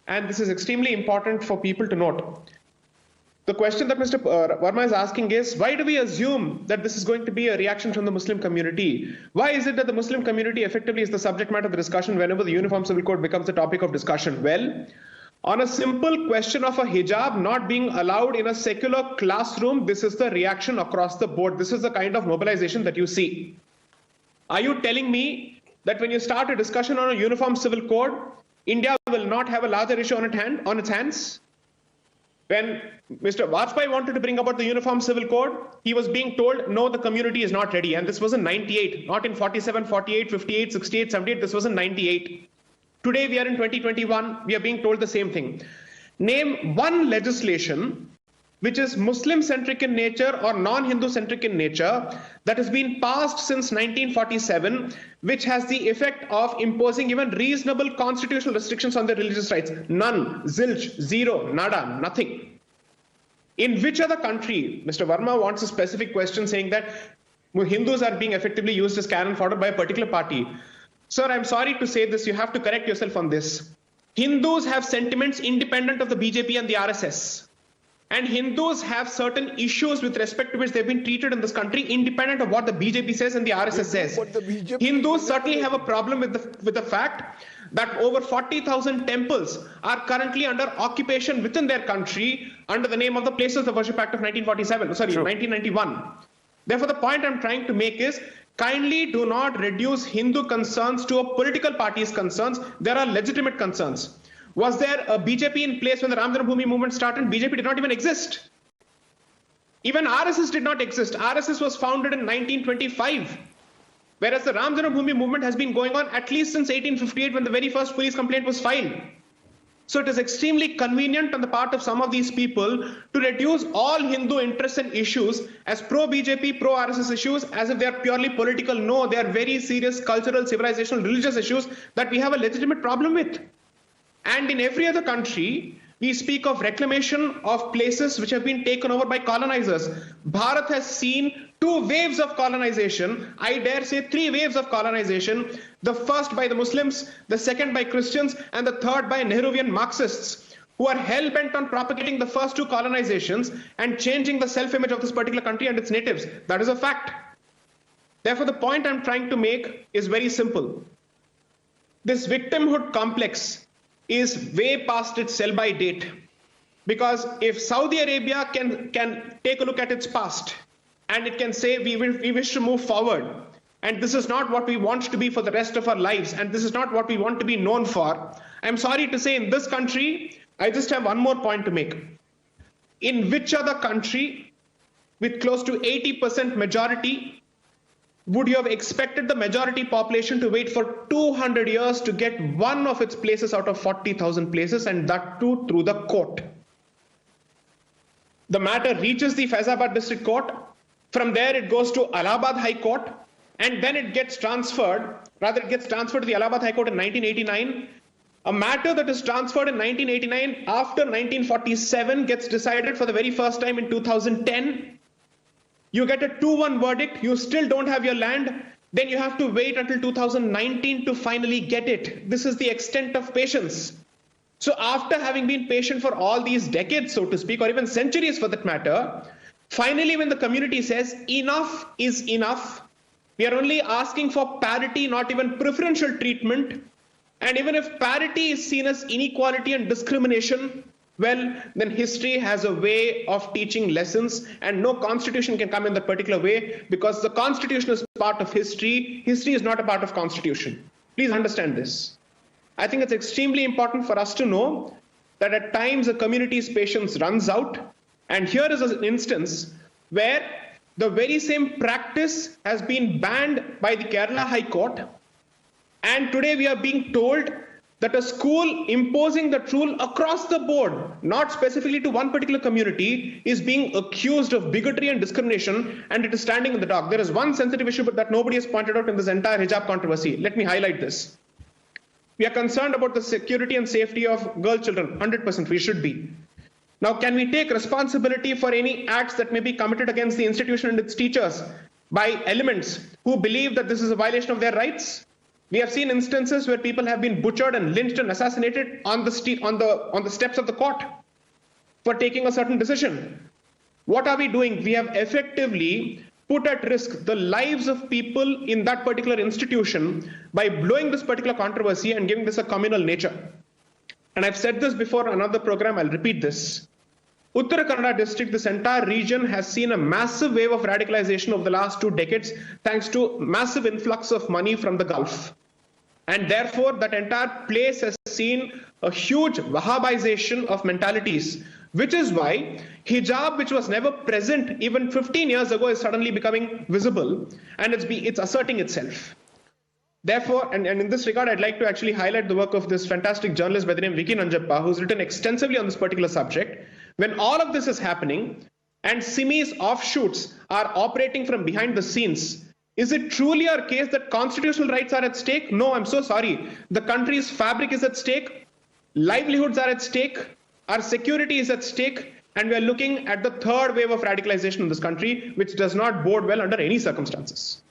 and this is extremely important for people to note. The question that Mr. Verma is asking is, why do we assume that this is going to be a reaction from the Muslim community? Why is it that the Muslim community effectively is the subject matter of the discussion whenever the Uniform Civil Code becomes the topic of discussion? Well, on a simple question of a hijab not being allowed in a secular classroom, this is the reaction across the board. This is the kind of mobilization that you see. Are you telling me that when you start a discussion on a Uniform Civil Code, India will not have a larger issue on its hands? When Mr. Vajpayee wanted to bring about the Uniform Civil Code, he was being told, no, the community is not ready. And this was in 98, not in 47, 48, 58, 68, 78. This was in 98. Today, we are in 2021. We are being told the same thing. Name one legislation which is Muslim-centric in nature or non-Hindu-centric in nature that has been passed since 1947, which has the effect of imposing even reasonable constitutional restrictions on their religious rights. None, zilch, zero, nada, nothing. In which other country, Mr. Verma wants a specific question saying that Hindus are being effectively used as cannon fodder by a particular party. Sir, I'm sorry to say this, you have to correct yourself on this. Hindus have sentiments independent of the BJP and the RSS. And Hindus have certain issues with respect to which they've been treated in this country, independent of what the BJP says and the RSS says. Hindus certainly have a problem with the fact that over 40,000 temples are currently under occupation within their country under the name of the Places of Worship Act of 1991. Therefore, the point I'm trying to make is, kindly do not reduce Hindu concerns to a political party's concerns. There are legitimate concerns. Was there a BJP in place when the Ram Janmabhoomi movement started? BJP did not even exist. Even RSS did not exist. RSS was founded in 1925. Whereas the Ram Janmabhoomi movement has been going on at least since 1858 when the very first police complaint was filed. So it is extremely convenient on the part of some of these people to reduce all Hindu interests and issues as pro-BJP, pro-RSS issues as if they are purely political. No, they are very serious cultural, civilizational, religious issues that we have a legitimate problem with. And in every other country, we speak of reclamation of places which have been taken over by colonizers. Bharat has seen 2 waves of colonization, I dare say 3 waves of colonization, the first by the Muslims, the second by Christians, and the third by Nehruvian Marxists, who are hell-bent on propagating the first 2 colonizations and changing the self-image of this particular country and its natives. That is a fact. Therefore, the point I'm trying to make is very simple. This victimhood complex is way past its sell-by date. Because if Saudi Arabia can take a look at its past and it can say we wish to move forward, and this is not what we want to be for the rest of our lives, and this is not what we want to be known for, I'm sorry to say in this country, I just have one more point to make. In which other country with close to 80% majority would you have expected the majority population to wait for 200 years to get one of its places out of 40,000 places, and that too through the court? The matter reaches the Faizabad District Court. From there, it goes to Allahabad High Court, and then it gets transferred, it gets transferred to the Allahabad High Court in 1989. A matter that is transferred in 1989 after 1947 gets decided for the very first time in 2010. You get a 2-1 verdict, you still don't have your land, then you have to wait until 2019 to finally get it. This is the extent of patience. So after having been patient for all these decades, so to speak, or even centuries for that matter, finally when the community says enough is enough, we are only asking for parity, not even preferential treatment, and even if parity is seen as inequality and discrimination, well, then history has a way of teaching lessons, and no constitution can come in that particular way, because the constitution is part of history. History is not a part of constitution. Please understand this. I think it's extremely important for us to know that at times a community's patience runs out. And here is an instance where the very same practice has been banned by the Kerala High Court. And today we are being told that a school imposing that rule across the board, not specifically to one particular community, is being accused of bigotry and discrimination, and it is standing in the dock. There is one sensitive issue that nobody has pointed out in this entire hijab controversy. Let me highlight this. We are concerned about the security and safety of girl children. 100% we should be. Now, can we take responsibility for any acts that may be committed against the institution and its teachers by elements who believe that this is a violation of their rights? We have seen instances where people have been butchered and lynched and assassinated on the steps of the court for taking a certain decision. What are we doing? We have effectively put at risk the lives of people in that particular institution by blowing this particular controversy and giving this a communal nature. And I've said this before in another program, I'll repeat this. Uttara Kannada district, this entire region has seen a massive wave of radicalization over the last 2 decades, thanks to massive influx of money from the Gulf. And therefore, that entire place has seen a huge Wahhabization of mentalities, which is why hijab, which was never present even 15 years ago, is suddenly becoming visible, and it's asserting itself. Therefore, and in this regard, I'd like to actually highlight the work of this fantastic journalist by the name Vicky Nanjappa, who's written extensively on this particular subject. When all of this is happening and SIMI's offshoots are operating from behind the scenes, is it truly our case that constitutional rights are at stake? No, I'm so sorry. The country's fabric is at stake, livelihoods are at stake, our security is at stake, and we are looking at the third wave of radicalization in this country, which does not bode well under any circumstances.